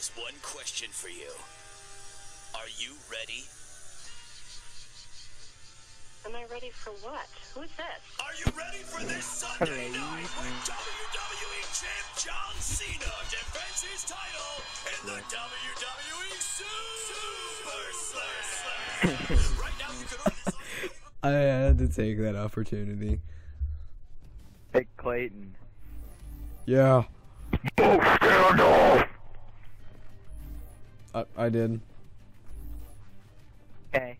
just one question for you. Are you ready? Am I ready for what? Who's this? Are you ready for this Sunday night when WWE Champ John Cena defends his title in the WWE Super Slam? Right now you can order this on... I had to take that opportunity. Hey, Clayton. Yeah. Oh, stand off! I did. Okay.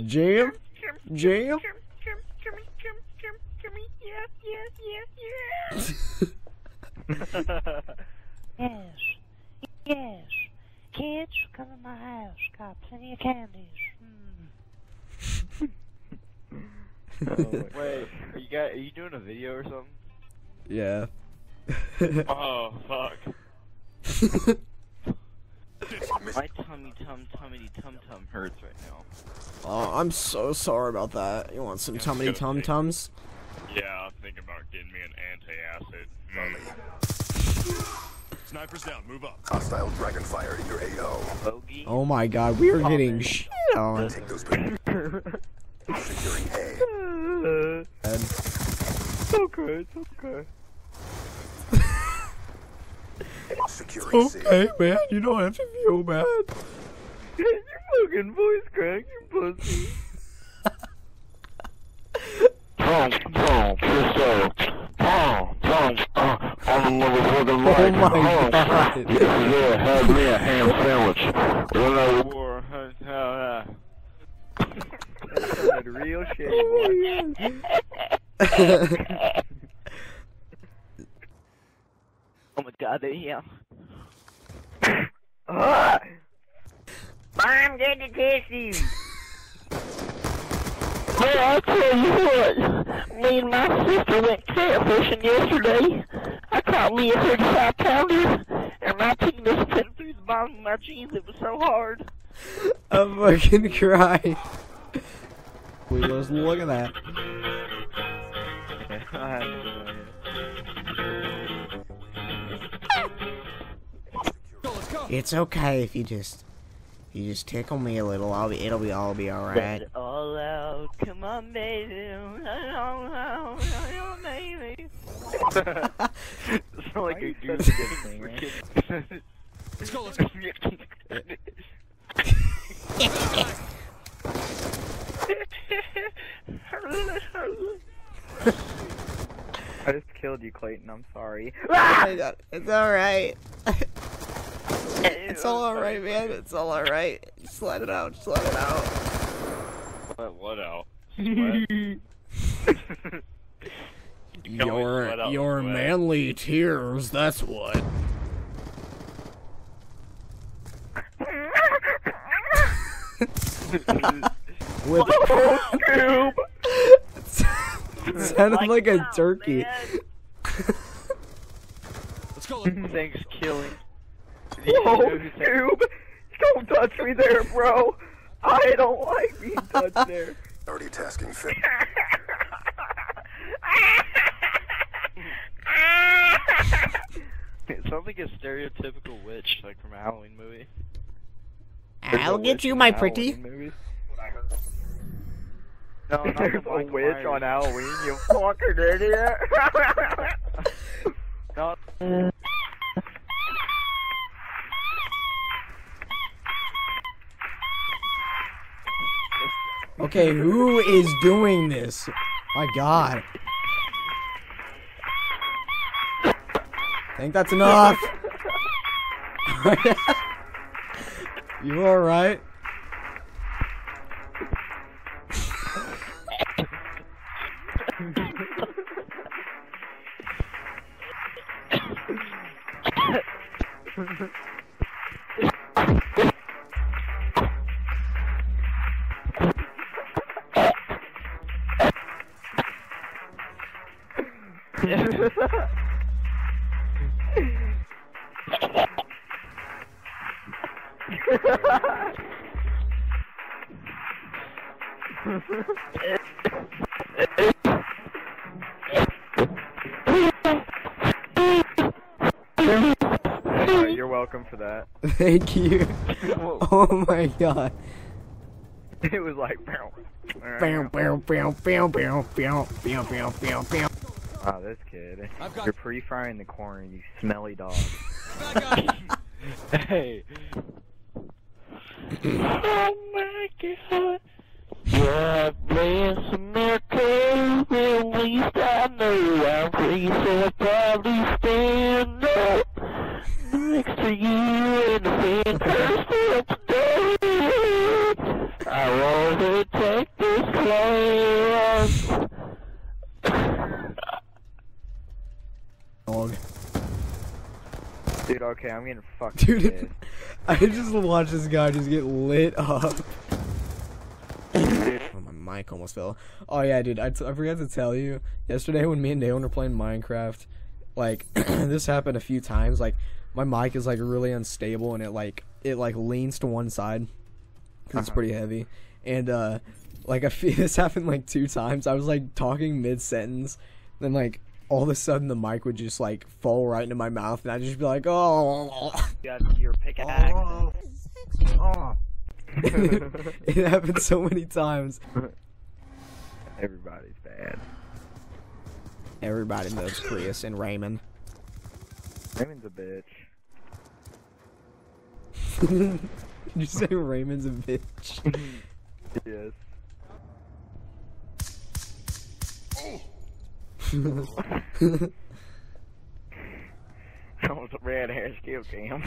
Jam? Jam? Yes, yes. Kids, come to my house. Got plenty of candies. Wait, are you doing a video or something? Yeah. Oh, fuck. My tummy tum hurts right now. Oh, I'm so sorry about that. You want some tummy tum tums? Yeah, I'm thinking about getting me an anti-acid. Snipers down, move up. Hostile dragon fire in your AO. Bogey? Oh my god, we are getting shit on. Take those securing A. It's okay, it's okay. Securing C. Okay, man, you don't have to feel bad. Your fucking voice crack, you pussy. Oh my god. Yeah, have me a ham sandwich. That sounded real shitty, boy. Oh my god, they're here. I'm going to test you. Well, I'll tell you what. Me and my sister went catfishing yesterday. I caught me a 35-pounder, and my penis put through the bottom of my jeans. It was so hard. I'm fucking crying. Just look at that. It's okay if you just tickle me a little. It'll be all right. Let it all out. Come on, baby. Baby. It's not like a goose thing, right? Let's go. I just killed you, Clayton. I'm sorry. It's alright. It's all alright, man. It's all alright. Just let it out. Just let it out. Let what out? Your manly tears, that's what. With it sounded like a turkey. Let's go. Thanks, killing. Whoa, Scoob! Don't touch me there, bro! I don't like being touched there. Already tasking fit. It sounds like a stereotypical witch, like from a Halloween movie. I'll get you, my pretty. No, not there's a witch on Halloween, you fucking idiot! No. Okay, who is doing this? My god. I think that's enough. You alright? welcome for that. Thank you. Oh my god. It was like, Bam, bam, bam, bam, bam, bam, bam, bam, bam, bam. oh, this kid. You're pre-frying the corn, you smelly dog. Hey. Oh my god. God bless America, at least I know I'm free, so I'll probably stand up next to you in the fan first up there. I want to take this class. Dog. Dude, okay, I'm getting fucked. Dude, I just watched this guy just get lit up. Oh, my mic almost fell. Oh yeah, dude, I forgot to tell you. Yesterday when me and Dayon were playing Minecraft, like, this happened a few times. Like, my mic is, like, really unstable, and it leans to one side. Because it's pretty heavy. And, like, this happened, like, 2 times. I was, like, talking mid-sentence, then, like, all of a sudden the mic would just, like, fall right into my mouth, and I'd just be like, oh. You got your pickaxe. Oh. It happened so many times. Everybody's bad. Everybody knows Prius and Raymond. Raymond's a bitch. Did you say Raymond's a bitch? Yes. That was a red hair skill cam.